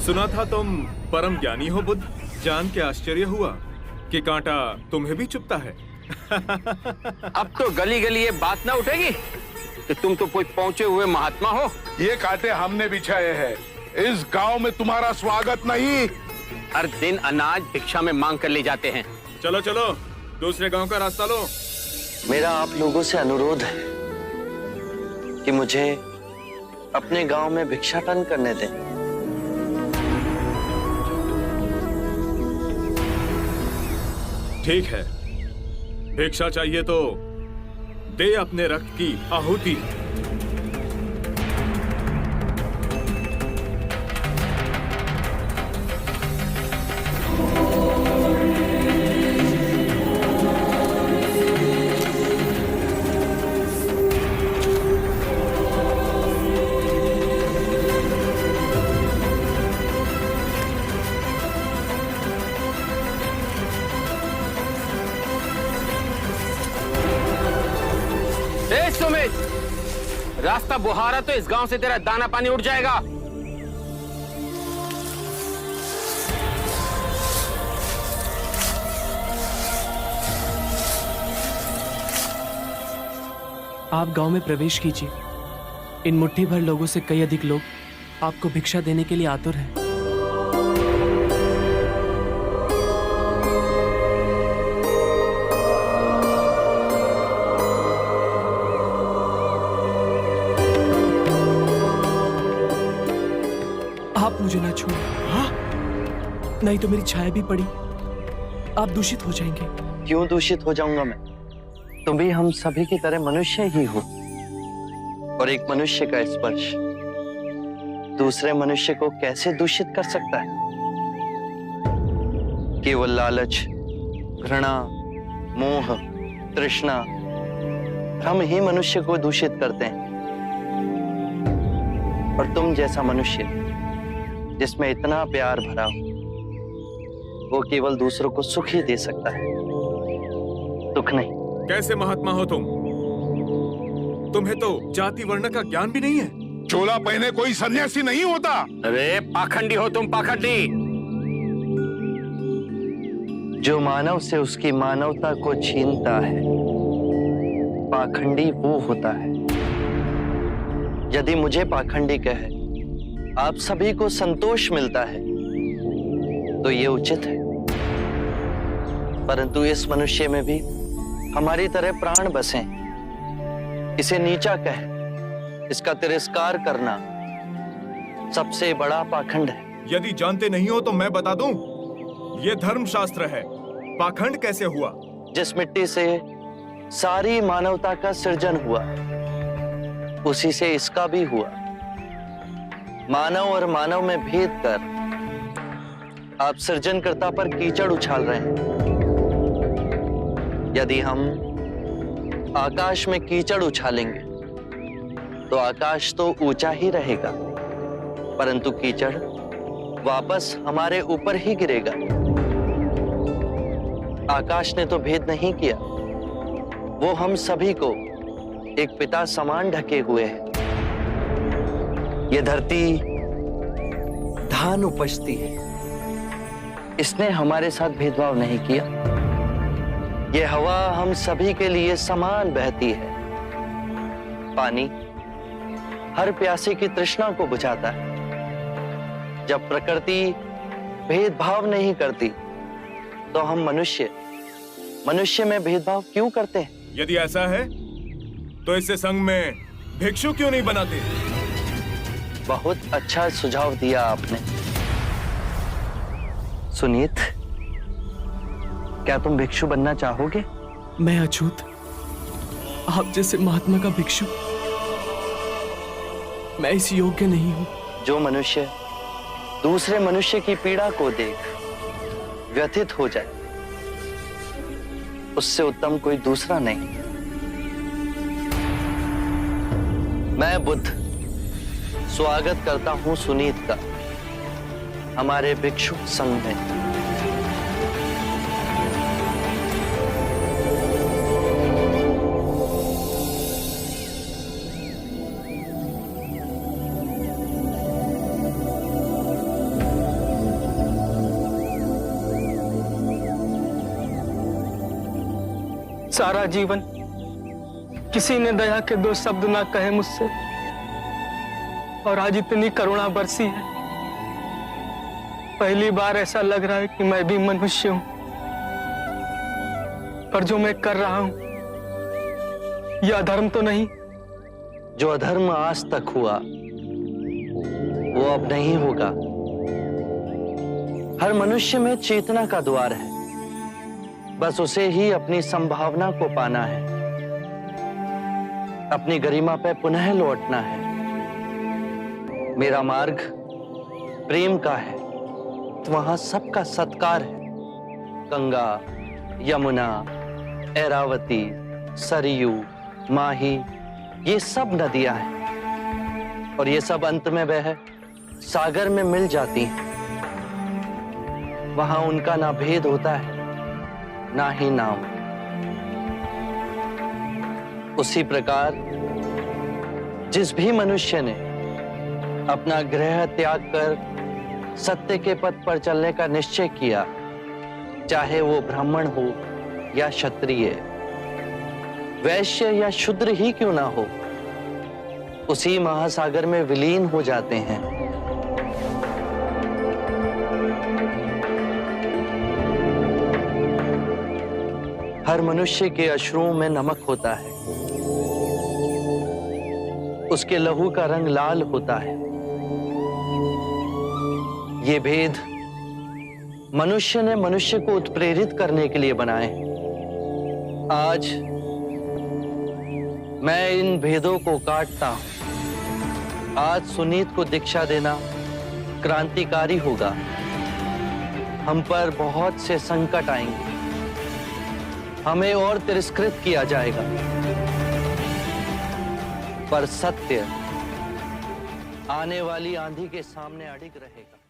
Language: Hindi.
सुना था तुम परम ज्ञानी हो बुद्ध। जान के आश्चर्य हुआ कि कांटा तुम्हें भी चुभता है। अब तो गली गली ये बात ना उठेगी कि तुम तो कोई पहुंचे हुए महात्मा हो। ये कांटे हमने बिछाए हैं। इस गांव में तुम्हारा स्वागत नहीं। हर दिन अनाज भिक्षा में मांग कर ले जाते हैं। चलो चलो, दूसरे गांव का रास्ता लो। मेरा आप लोगों से अनुरोध है कि मुझे अपने गांव में भिक्षाटन करने दें। ठीक है, भिक्षा चाहिए तो दे अपने रक्त की आहुति। सुमित, रास्ता बुहारा तो इस गांव से तेरा दाना पानी उड़ जाएगा। आप गांव में प्रवेश कीजिए। इन मुट्ठी भर लोगों से कई अधिक लोग आपको भिक्षा देने के लिए आतुर हैं। आप मुझे ना छूए। हाँ? नहीं तो मेरी छाया भी पड़ी, आप दूषित हो जाएंगे। क्यों दूषित हो जाऊंगा मैं? तुम भी हम सभी की तरह मनुष्य ही हो, और एक मनुष्य का स्पर्श दूसरे मनुष्य को कैसे दूषित कर सकता है? केवल लालच, घृणा, मोह, तृष्णा हम ही मनुष्य को दूषित करते हैं। और तुम जैसा मनुष्य जिसमें इतना प्यार भरा हो, वो केवल दूसरों को सुख ही दे सकता है, दुख नहीं। कैसे महात्मा हो तुम? तुम्हें तो जाति वर्ण का ज्ञान भी नहीं है। चोला पहने कोई सन्यासी नहीं होता। अरे पाखंडी हो तुम, पाखंडी। जो मानव से उसकी मानवता को छीनता है, पाखंडी वो होता है। यदि मुझे पाखंडी कहे आप सभी को संतोष मिलता है तो ये उचित है, परंतु इस मनुष्य में भी हमारी तरह प्राण बसे। इसे नीचा कहे, इसका तिरस्कार करना सबसे बड़ा पाखंड है। यदि जानते नहीं हो तो मैं बता दूं, ये धर्मशास्त्र है। पाखंड कैसे हुआ? जिस मिट्टी से सारी मानवता का सृजन हुआ, उसी से इसका भी हुआ। मानव और मानव में भेद कर आप सृजनकर्ता पर कीचड़ उछाल रहे हैं। यदि हम आकाश में कीचड़ उछालेंगे तो आकाश तो ऊंचा ही रहेगा, परंतु कीचड़ वापस हमारे ऊपर ही गिरेगा। आकाश ने तो भेद नहीं किया, वो हम सभी को एक पिता समान ढके हुए है। ये धरती धान उपजती है, इसने हमारे साथ भेदभाव नहीं किया। ये हवा हम सभी के लिए समान बहती है। पानी हर प्यासे की तृष्णा को बुझाता है। जब प्रकृति भेदभाव नहीं करती तो हम मनुष्य में भेदभाव क्यों करते हैं? यदि ऐसा है तो इससे संघ में भिक्षु क्यों नहीं बनाते? बहुत अच्छा सुझाव दिया आपने। सुनीत, क्या तुम भिक्षु बनना चाहोगे? मैं अछूत, आप जैसे महात्मा का भिक्षु, मैं इस योग्य नहीं हूं। जो मनुष्य दूसरे मनुष्य की पीड़ा को देख व्यथित हो जाए, उससे उत्तम कोई दूसरा नहीं। मैं बुद्ध स्वागत करता हूं सुनीत का हमारे भिक्षु संघ में। सारा जीवन किसी ने दया के दो शब्द ना कहे मुझसे, और आज इतनी करुणा बरसी है। पहली बार ऐसा लग रहा है कि मैं भी मनुष्य हूं, पर जो मैं कर रहा हूं यह अधर्म तो नहीं? जो अधर्म आज तक हुआ वो अब नहीं होगा। हर मनुष्य में चेतना का द्वार है, बस उसे ही अपनी संभावना को पाना है, अपनी गरिमा पे पुनः लौटना है। मेरा मार्ग प्रेम का है, वहां सबका सत्कार है। गंगा, यमुना, ऐरावती, सरयू, माही, ये सब नदियां हैं, और ये सब अंत में वह सागर में मिल जाती हैं। वहां उनका ना भेद होता है, ना ही नाम। उसी प्रकार जिस भी मनुष्य ने अपना गृह त्याग कर सत्य के पथ पर चलने का निश्चय किया, चाहे वो ब्राह्मण हो या क्षत्रिय, वैश्य या शूद्र ही क्यों ना हो, उसी महासागर में विलीन हो जाते हैं। हर मनुष्य के अश्रुओं में नमक होता है, उसके लहू का रंग लाल होता है। ये भेद मनुष्य ने मनुष्य को उत्प्रेरित करने के लिए बनाए हैं। आज मैं इन भेदों को काटता हूं। आज सुनीत को दीक्षा देना क्रांतिकारी होगा। हम पर बहुत से संकट आएंगे, हमें और तिरस्कृत किया जाएगा, पर सत्य आने वाली आंधी के सामने अडिग रहेगा।